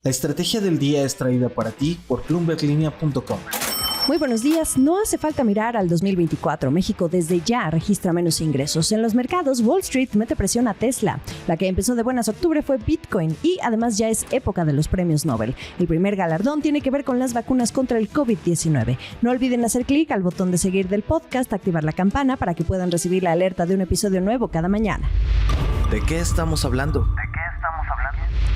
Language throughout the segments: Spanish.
La estrategia del día es traída para ti por bloomberglinea.com. Muy buenos días. No hace falta mirar al 2024. México desde ya registra menos ingresos. En los mercados, Wall Street mete presión a Tesla. La que empezó de buenas octubre fue Bitcoin y además ya es época de los premios Nobel. El primer galardón tiene que ver con las vacunas contra el COVID-19. No olviden hacer clic al botón de seguir del podcast, activar la campana para que puedan recibir la alerta de un episodio nuevo cada mañana. ¿De qué estamos hablando?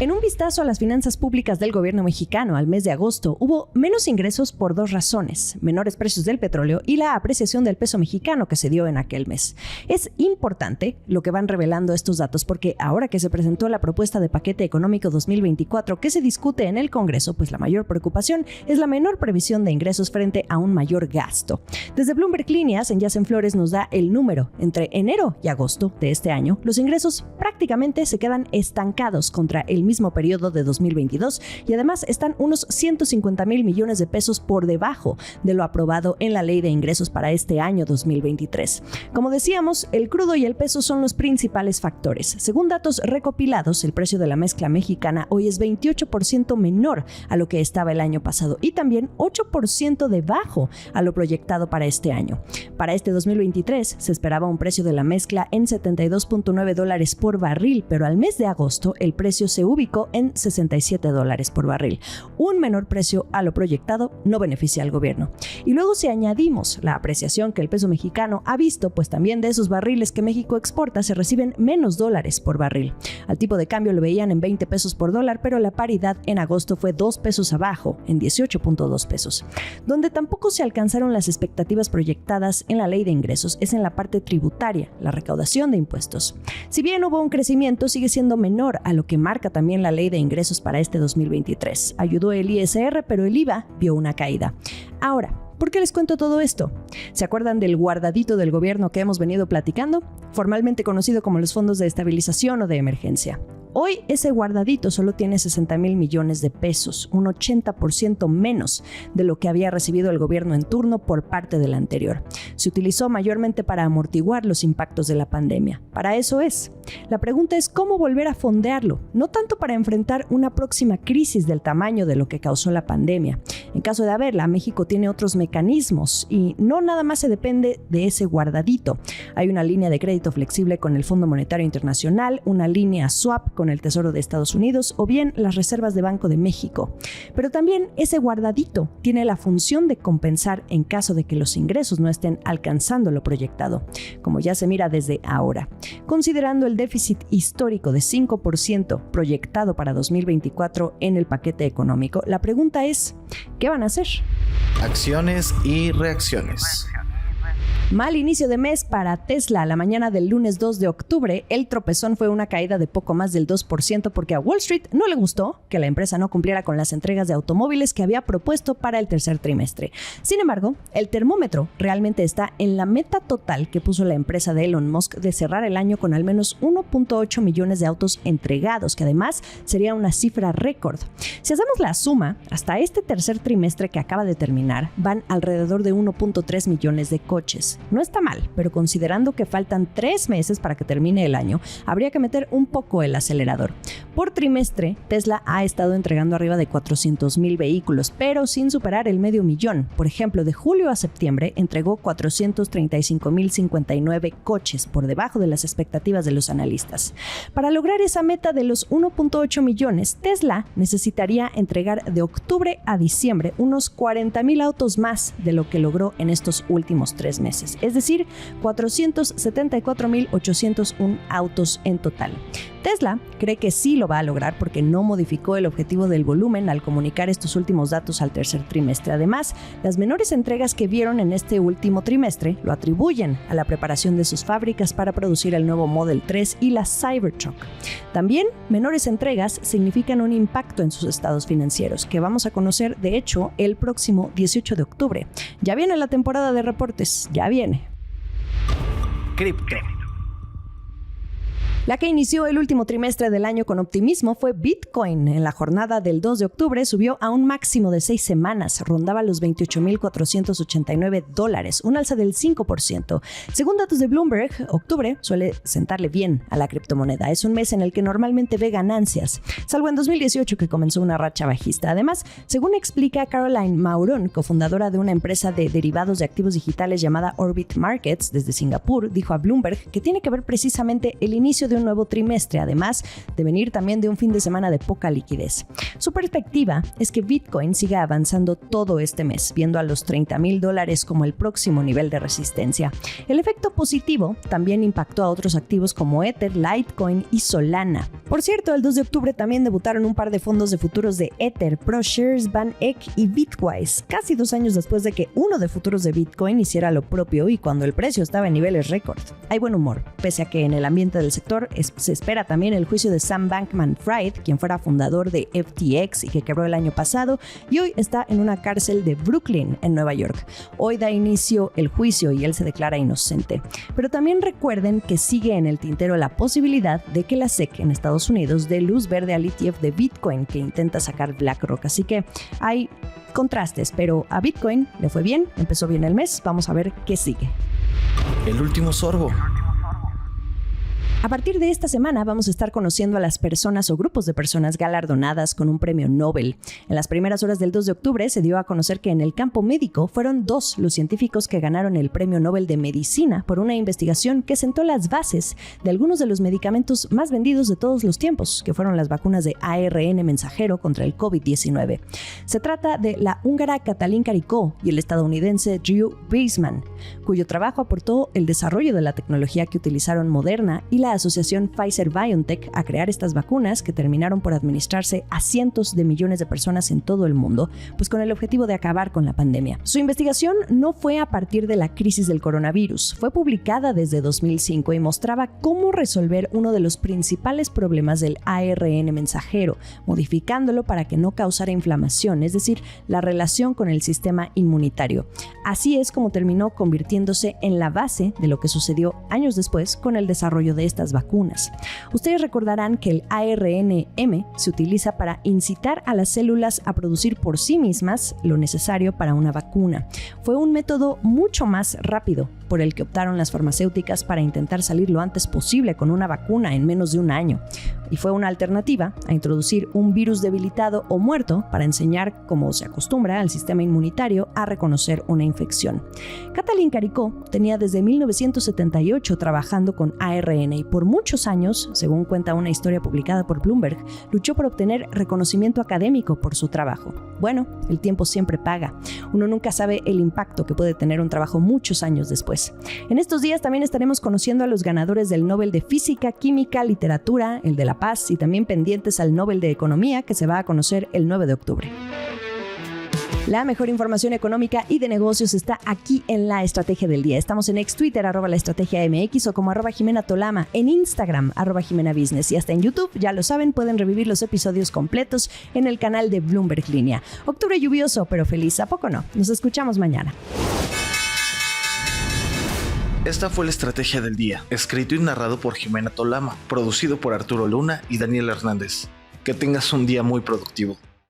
En un vistazo a las finanzas públicas del gobierno mexicano al mes de agosto, hubo menos ingresos por dos razones: menores precios del petróleo y la apreciación del peso mexicano que se dio en aquel mes. Es importante lo que van revelando estos datos porque ahora que se presentó la propuesta de paquete económico 2024 que se discute en el Congreso, pues la mayor preocupación es la menor previsión de ingresos frente a un mayor gasto. Desde Bloomberg Líneas, en Yacen Flores nos da el número. Entre enero y agosto de este año, los ingresos prácticamente se quedan estancados contra el mismo periodo de 2022 y además están unos 150,000 millones de pesos por debajo de lo aprobado en la Ley de Ingresos para este año 2023. Como decíamos, el crudo y el peso son los principales factores. Según datos recopilados, el precio de la mezcla mexicana hoy es 28% menor a lo que estaba el año pasado y también 8% debajo a lo proyectado para este año. Para este 2023 se esperaba un precio de la mezcla en $72.9 por barril, pero al mes de agosto el precio se ubicó en $67 por barril. Un menor precio a lo proyectado no beneficia al gobierno. Y luego si añadimos la apreciación que el peso mexicano ha visto, pues también de esos barriles que México exporta se reciben menos dólares por barril. Al tipo de cambio lo veían en 20 pesos por dólar, pero la paridad en agosto fue 2 pesos abajo, en 18.2 pesos. Donde tampoco se alcanzaron las expectativas proyectadas en la Ley de Ingresos es en la parte tributaria, la recaudación de impuestos. Si bien hubo un crecimiento, sigue siendo menor a lo que marca también la Ley de Ingresos para este 2023. Ayudó el ISR, pero el IVA vio una caída. Ahora, ¿por qué les cuento todo esto? ¿Se acuerdan del guardadito del gobierno que hemos venido platicando? Formalmente conocido como los fondos de estabilización o de emergencia. Hoy ese guardadito solo tiene 60,000 millones de pesos, un 80% menos de lo que había recibido el gobierno en turno por parte del anterior. Se utilizó mayormente para amortiguar los impactos de la pandemia. Para eso es. La pregunta es cómo volver a fondearlo, no tanto para enfrentar una próxima crisis del tamaño de lo que causó la pandemia. En caso de haberla, México tiene otros mecanismos y no nada más se depende de ese guardadito. Hay una línea de crédito flexible con el Fondo Monetario Internacional, una línea swap con el Tesoro de Estados Unidos o bien las reservas de Banco de México. Pero también ese guardadito tiene la función de compensar en caso de que los ingresos no estén alcanzando lo proyectado, como ya se mira desde ahora. Considerando el déficit histórico de 5% proyectado para 2024 en el paquete económico, la pregunta es, ¿qué van a hacer? Acciones y reacciones. Mal inicio de mes para Tesla. La mañana del lunes 2 de octubre, el tropezón fue una caída de poco más del 2% porque a Wall Street no le gustó que la empresa no cumpliera con las entregas de automóviles que había propuesto para el tercer trimestre. Sin embargo, el termómetro realmente está en la meta total que puso la empresa de Elon Musk de cerrar el año con al menos 1.8 millones de autos entregados, que además sería una cifra récord. Si hacemos la suma, hasta este tercer trimestre que acaba de terminar, van alrededor de 1.3 millones de coches. No está mal, pero considerando que faltan 3 meses para que termine el año, habría que meter un poco el acelerador. Por trimestre, Tesla ha estado entregando arriba de 400,000 vehículos, pero sin superar el 500,000. Por ejemplo, de julio a septiembre entregó 435,059 coches, por debajo de las expectativas de los analistas. Para lograr esa meta de los 1.8 millones, Tesla necesitaría entregar de octubre a diciembre unos 40,000 autos más de lo que logró en estos últimos 3 meses. Es decir, 474,801 autos en total. Tesla cree que sí lo va a lograr porque no modificó el objetivo del volumen al comunicar estos últimos datos al tercer trimestre. Además, las menores entregas que vieron en este último trimestre lo atribuyen a la preparación de sus fábricas para producir el nuevo Model 3 y la Cybertruck. También, menores entregas significan un impacto en sus estados financieros, que vamos a conocer, de hecho, el próximo 18 de octubre. Ya viene la temporada de reportes, ya viene. Cripto. La que inició el último trimestre del año con optimismo fue Bitcoin. En la jornada del 2 de octubre subió a un máximo de 6 semanas, rondaba los $28,489, un alza del 5%. Según datos de Bloomberg, octubre suele sentarle bien a la criptomoneda. Es un mes en el que normalmente ve ganancias, salvo en 2018 que comenzó una racha bajista. Además, según explica Caroline Mauron, cofundadora de una empresa de derivados de activos digitales llamada Orbit Markets desde Singapur, dijo a Bloomberg que tiene que ver precisamente el inicio de un nuevo trimestre, además de venir también de un fin de semana de poca liquidez. Su perspectiva es que Bitcoin siga avanzando todo este mes, viendo a los $30,000 como el próximo nivel de resistencia. El efecto positivo también impactó a otros activos como Ether, Litecoin y Solana. Por cierto, el 2 de octubre también debutaron un par de fondos de futuros de Ether, ProShares, VanEck y Bitwise, casi 2 años después de que uno de futuros de Bitcoin hiciera lo propio y cuando el precio estaba en niveles récord. Hay buen humor, pese a que en el ambiente del sector se espera también el juicio de Sam Bankman-Fried, quien fuera fundador de FTX y que quebró el año pasado y hoy está en una cárcel de Brooklyn, en Nueva York. Hoy da inicio el juicio y él se declara inocente. Pero también recuerden que sigue en el tintero la posibilidad de que la SEC en Estados Unidos dé luz verde al ETF de Bitcoin que intenta sacar BlackRock. Así que hay contrastes, pero a Bitcoin le fue bien, empezó bien el mes. Vamos a ver qué sigue. El último sorbo. A partir de esta semana vamos a estar conociendo a las personas o grupos de personas galardonadas con un premio Nobel. En las primeras horas del 2 de octubre se dio a conocer que en el campo médico fueron 2 los científicos que ganaron el premio Nobel de Medicina por una investigación que sentó las bases de algunos de los medicamentos más vendidos de todos los tiempos, que fueron las vacunas de ARN mensajero contra el COVID-19. Se trata de la húngara Katalin Karikó y el estadounidense Drew Weissman, cuyo trabajo aportó el desarrollo de la tecnología que utilizaron Moderna y la asociación Pfizer-BioNTech a crear estas vacunas que terminaron por administrarse a cientos de millones de personas en todo el mundo, pues con el objetivo de acabar con la pandemia. Su investigación no fue a partir de la crisis del coronavirus, fue publicada desde 2005 y mostraba cómo resolver uno de los principales problemas del ARN mensajero, modificándolo para que no causara inflamación, es decir, la relación con el sistema inmunitario. Así es como terminó convirtiéndose en la base de lo que sucedió años después con el desarrollo de estas vacunas. Ustedes recordarán que el ARNM se utiliza para incitar a las células a producir por sí mismas lo necesario para una vacuna. Fue un método mucho más rápido por el que optaron las farmacéuticas para intentar salir lo antes posible con una vacuna en menos de un año. Y fue una alternativa a introducir un virus debilitado o muerto para enseñar, como se acostumbra, al sistema inmunitario a reconocer una infección. Katalin Karikó tenía desde 1978 trabajando con ARN y por muchos años, según cuenta una historia publicada por Bloomberg, luchó por obtener reconocimiento académico por su trabajo. Bueno, el tiempo siempre paga. Uno nunca sabe el impacto que puede tener un trabajo muchos años después. En estos días también estaremos conociendo a los ganadores del Nobel de Física, Química, Literatura, el de la Paz y también pendientes al Nobel de Economía que se va a conocer el 9 de octubre. La mejor información económica y de negocios está aquí en La Estrategia del Día. Estamos en Twitter, @laestrategiamx o como @JimenaTolama, en Instagram, @JimenaBusiness y hasta en YouTube, ya lo saben, pueden revivir los episodios completos en el canal de Bloomberg Línea. Octubre lluvioso, pero feliz, ¿a poco no? Nos escuchamos mañana. Esta fue La Estrategia del Día, escrito y narrado por Jimena Tolama, producido por Arturo Luna y Daniel Hernández. Que tengas un día muy productivo.